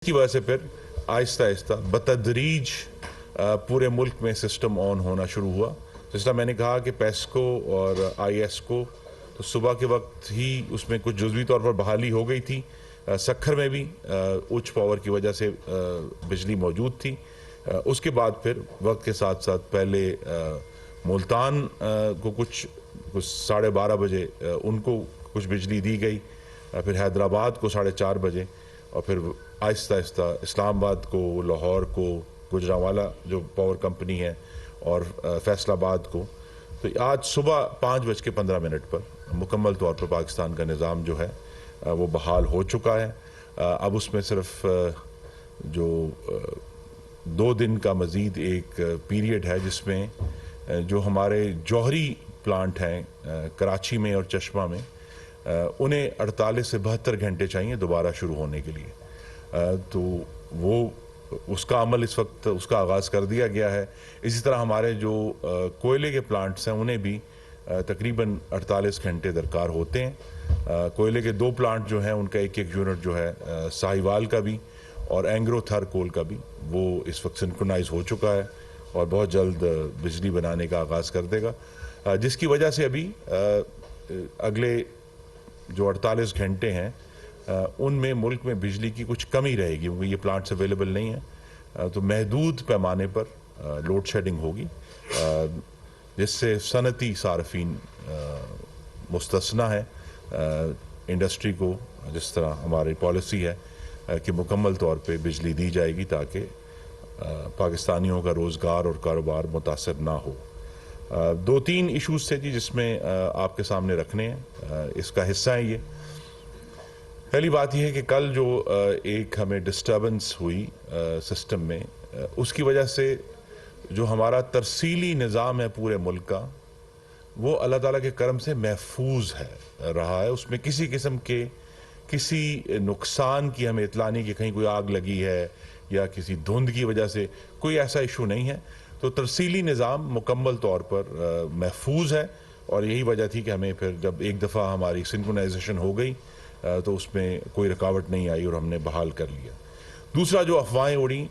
की वजह से फिर आहिस्ता आहिस्ता बतदरीज पूरे मुल्क में सिस्टम ऑन होना शुरू हुआ। जिस तरह मैंने कहा कि पेस्को और आईएसको तो सुबह के वक्त ही उसमें कुछ जुज़वी तौर पर बहाली हो गई थी। सखर में भी उच्च पावर की वजह से बिजली मौजूद थी। उसके बाद फिर वक्त के साथ साथ पहले मुल्तान को कुछ 12:30 बजे उनको कुछ बिजली दी गई, फिर हैदराबाद को 4:30 बजे, और फिर आहिस्ता आहिस्ता इस्लामाबाद को, लाहौर को, गुजरांवाला जो पावर कंपनी है, और फैसलाबाद को। तो आज सुबह 5:15 पर मुकम्मल तौर पर पाकिस्तान का निज़ाम जो है वो बहाल हो चुका है। अब उसमें सिर्फ जो 2 दिन का मज़ीद एक पीरियड है जिसमें जो हमारे जौहरी प्लांट हैं कराची में और चश्मा में, उन्हें 48 से 72 घंटे चाहिए दोबारा शुरू होने के लिए। तो वो उसका अमल इस वक्त उसका आगाज़ कर दिया गया है। इसी तरह हमारे जो कोयले के प्लांट्स हैं उन्हें भी तकरीबन 48 घंटे दरकार होते हैं। कोयले के 2 प्लांट जो हैं उनका एक यूनिट जो है साहिवाल का भी और एंग्रो थर कोल का भी, वो इस वक्त सिंक्रोनाइज हो चुका है और बहुत जल्द बिजली बनाने का आगाज़ कर देगा, जिसकी वजह से अभी अगले जो 48 घंटे हैं उनमें मुल्क में बिजली की कुछ कमी रहेगी, क्योंकि ये प्लांट्स अवेलेबल नहीं है। तो महदूद पैमाने पर लोड शेडिंग होगी, जिससे सनती सारफीन मुस्तस्ना है। इंडस्ट्री को जिस तरह हमारी पॉलिसी है कि मुकम्मल तौर पे बिजली दी जाएगी ताकि पाकिस्तानियों का रोज़गार और कारोबार मुतासर ना हो। 2-3 इशूज़ थे जी जिसमें आपके सामने रखने हैं, इसका हिस्सा है ये। पहली बात यह है कि कल जो एक हमें डिस्टर्बेंस हुई सिस्टम में, उसकी वजह से जो हमारा तरसीली निज़ाम है पूरे मुल्क का, वो अल्लाह ताला के करम से महफूज है रहा है। उसमें किसी किस्म के किसी नुकसान की हमें इतला नहीं कि कहीं कोई आग लगी है या किसी धुंध की वजह से, कोई ऐसा इशू नहीं है। तो तरसीली निज़ाम मुकम्मल तौर पर महफूज है, और यही वजह थी कि हमें फिर जब एक दफ़ा हमारी सिंक्रोनाइजेशन हो गई तो उसमें कोई रुकावट नहीं आई और हमने बहाल कर लिया। दूसरा जो अफवाहें उड़ी,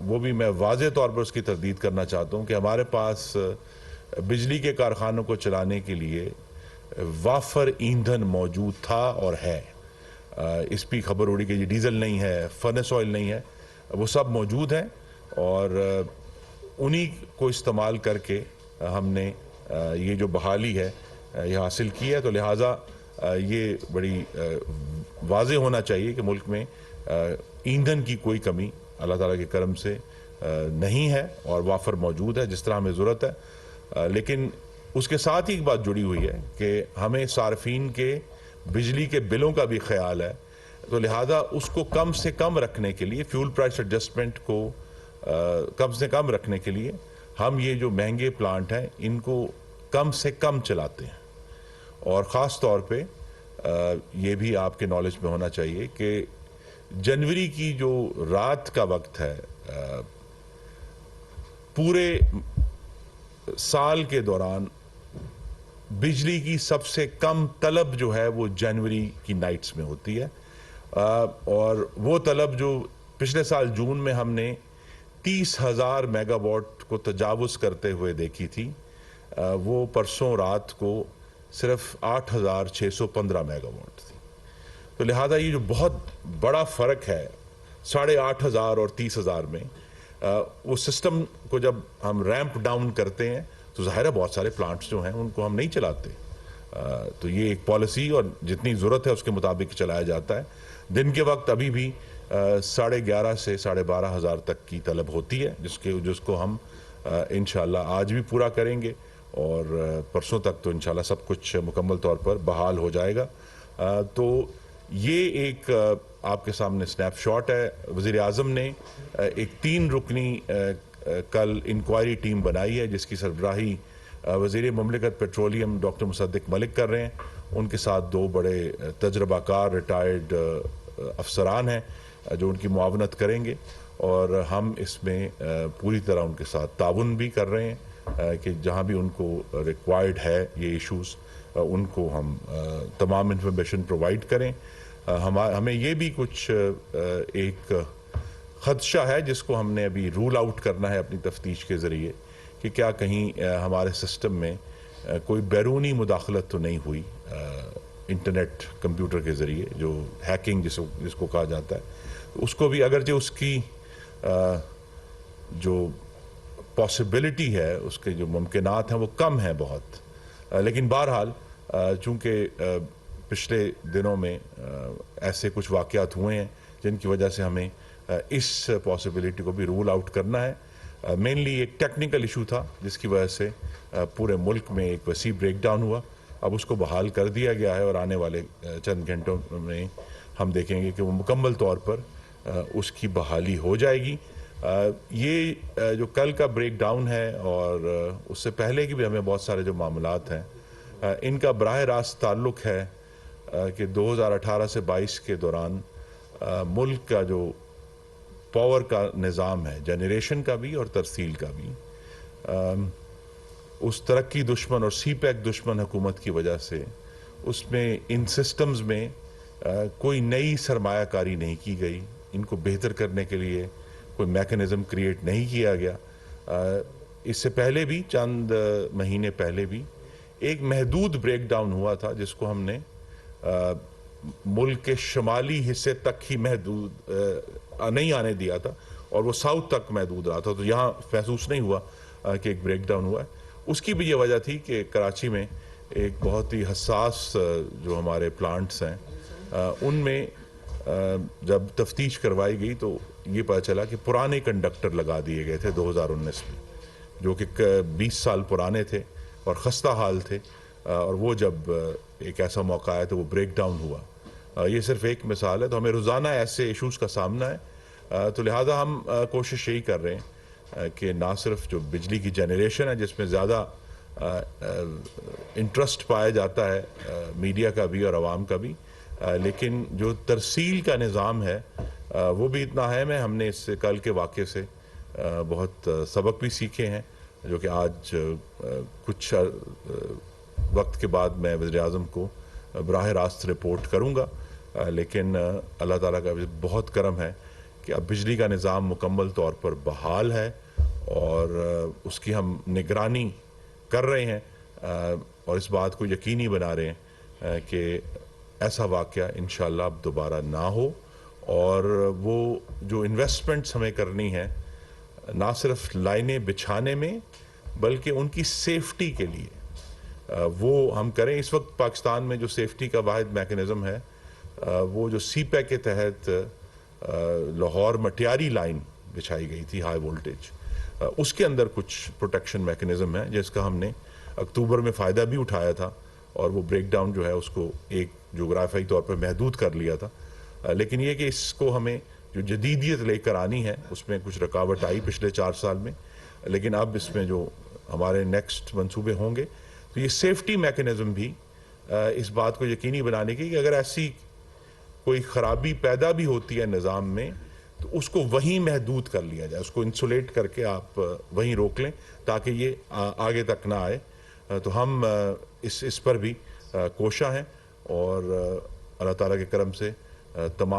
वो भी मैं वाज़े तौर पर उसकी तरदीद करना चाहता हूँ कि हमारे पास बिजली के कारखानों को चलाने के लिए वाफर ईंधन मौजूद था और है। इस पर खबर उड़ी कि ये डीज़ल नहीं है, फर्नेस ऑयल नहीं है, वो सब मौजूद है और उन्हीं को इस्तेमाल करके हमने ये जो बहाली है ये हासिल की है। तो लिहाजा ये बड़ी वाज़े होना चाहिए कि मुल्क में ईंधन की कोई कमी अल्लाह ताला के करम से नहीं है और वाफर मौजूद है जिस तरह हमें ज़रूरत है। लेकिन उसके साथ ही एक बात जुड़ी हुई है कि हमें सार्फिन के बिजली के बिलों का भी ख्याल है। तो लिहाजा उसको कम से कम रखने के लिए, फ्यूल प्राइस एडजस्टमेंट को कम से कम रखने के लिए हम ये जो महंगे प्लांट हैं इनको कम से कम चलाते हैं। और ख़ास तौर पे ये भी आपके नॉलेज में होना चाहिए कि जनवरी की जो रात का वक्त है, पूरे साल के दौरान बिजली की सबसे कम तलब जो है वो जनवरी की नाइट्स में होती है। और वो तलब जो पिछले साल जून में हमने 30,000 मेगावाट को तजावुज़ करते हुए देखी थी, वो परसों रात को सिर्फ 8,615 मेगावाट थी। तो लिहाजा ये जो बहुत बड़ा फ़र्क है 8,500 और 30,000 में, वो सिस्टम को जब हम रैंप डाउन करते हैं तो ज़ाहिर है बहुत सारे प्लांट्स जो हैं उनको हम नहीं चलाते। तो ये एक पॉलिसी और जितनी ज़रूरत है उसके मुताबिक चलाया जाता है। दिन के वक्त अभी भी 11,500 से 12,500 तक की तलब होती है, जिसको हम इंशाअल्लाह आज भी पूरा करेंगे और परसों तक तो इंशाअल्लाह सब कुछ मुकम्मल तौर पर बहाल हो जाएगा। तो ये एक आपके सामने स्नैपशॉट है। वज़ीर आज़म ने एक 3 रुकनी कल इंक्वायरी टीम बनाई है जिसकी सरबराही वज़ीर मुमलिकत पेट्रोलियम डॉक्टर मुसद्दिक मलिक कर रहे हैं। उनके साथ 2 बड़े तजर्बाकार रिटायर्ड अफसरान हैं जो उनकी मुआवनत करेंगे, और हम इसमें पूरी तरह उनके साथ ताउन भी कर रहे हैं कि जहाँ भी उनको रिक्वायर्ड है ये इश्यूज़ उनको हम तमाम इंफॉर्मेशन प्रोवाइड करें। ہمیں یہ بھی کچھ ایک خدشہ ہے جس کو ہم نے ابھی رول آؤٹ کرنا ہے اپنی تفتیش کے ذریعے کہ کیا کہیں ہمارے سسٹم میں کوئی بیرونی مداخلت تو نہیں ہوئی انٹرنیٹ کمپیوٹر کے ذریعے، جو ہیکنگ جس کو کہا جاتا ہے، اس کو بھی اگرچہ اس کی جو پاسبلٹی ہے، اس کے جو ممکنات ہیں وہ کم ہیں بہت، لیکن بہرحال چونکہ پچھلے دنوں میں ایسے کچھ واقعات ہوئے ہیں جن کی وجہ سے ہمیں اس پاسبلٹی کو بھی رول آؤٹ کرنا ہے۔ مینلی ایک ٹیکنیکل ایشو تھا جس کی وجہ سے پورے ملک میں ایک وسیع بریک ڈاؤن ہوا، اب اس کو بحال کر دیا گیا ہے اور آنے والے چند گھنٹوں میں ہم دیکھیں گے کہ وہ مکمل طور پر اس کی بحالی ہو جائے گی۔ یہ جو کل کا بریک ڈاؤن ہے اور اس سے پہلے کی بھی ہمیں بہت سارے جو معاملات ہیں ان کا براہ راست تعلق ہے کہ 2018 سے 22 کے دوران ملک کا جو پاور کا نظام ہے، جنریشن کا بھی اور ترسیل کا بھی، اس ترقی دشمن اور سی پیک دشمن حکومت کی وجہ سے اس میں ان سسٹمز میں کوئی نئی سرمایہ کاری نہیں کی گئی، ان کو بہتر کرنے کے لیے کوئی میکنزم کریٹ نہیں کیا گیا۔ اس سے پہلے بھی چند مہینے پہلے بھی ایک محدود بریک ڈاؤن ہوا تھا جس کو ہم نے ملک کے شمالی حصے تک ہی محدود نہیں آنے دیا تھا اور وہ ساؤتھ تک محدود رہا تھا، تو یہاں محسوس نہیں ہوا کہ ایک بریک ڈاؤن ہوا ہے۔ اس کی بھی یہ وجہ تھی کہ کراچی میں ایک بہت ہی حساس جو ہمارے پلانٹس ہیں ان میں جب تفتیش کروائی گئی تو یہ پتہ چلا کہ پرانے کنڈکٹر لگا دیے گئے تھے 2019 میں، جو کہ 20 سال پرانے تھے اور خستہ حال تھے، اور وہ جب ایک ایسا موقع آیا تو وہ بریک ڈاؤن ہوا۔ یہ صرف ایک مثال ہے، تو ہمیں روزانہ ایسے ایشوز کا سامنا ہے، تو لہٰذا ہم کوشش یہی کر رہے ہیں کہ نہ صرف جو بجلی کی جنریشن ہے جس میں زیادہ انٹرسٹ پایا جاتا ہے میڈیا کا بھی اور عوام کا بھی، لیکن جو ترسیل کا نظام ہے وہ بھی اتنا اہم ہے۔ ہم نے اس سے کل کے واقعے سے بہت سبق بھی سیکھے ہیں، جو کہ آج کچھ وقت کے بعد میں وزیر اعظم کو براہ راست رپورٹ کروں گا، لیکن اللہ تعالیٰ کا بہت کرم ہے کہ اب بجلی کا نظام مکمل طور پر بحال ہے اور اس کی ہم نگرانی کر رہے ہیں اور اس بات کو یقینی بنا رہے ہیں کہ ایسا واقعہ انشاءاللہ اب دوبارہ نہ ہو، اور وہ جو انویسٹمنٹس ہمیں کرنی ہیں نہ صرف لائنیں بچھانے میں بلکہ ان کی سیفٹی کے لیے وہ ہم کریں۔ اس وقت پاکستان میں جو سیفٹی کا واحد میکنزم ہے وہ جو سی پیک کے تحت لاہور مٹیاری لائن بچھائی گئی تھی ہائی وولٹیج، اس کے اندر کچھ پروٹیکشن میکنزم ہے جس کا ہم نے اکتوبر میں فائدہ بھی اٹھایا تھا اور وہ بریک ڈاؤن جو ہے اس کو ایک جغرافیائی طور پر محدود کر لیا تھا، لیکن یہ کہ اس کو ہمیں جو جدیدیت لے کر آنی ہے اس میں کچھ رکاوٹ آئی پچھلے 4 سال میں، لیکن اب اس میں جو ہمارے نیکسٹ منصوبے ہوں گے تو یہ سیفٹی میکنزم بھی اس بات کو یقینی بنانے کی کہ اگر ایسی کوئی خرابی پیدا بھی ہوتی ہے نظام میں تو اس کو وہیں محدود کر لیا جائے، اس کو انسولیٹ کر کے آپ وہیں روک لیں تاکہ یہ آگے تک نہ آئے۔ تو ہم اس پر بھی کوشاں ہیں اور اللہ تعالیٰ کے کرم سے تمام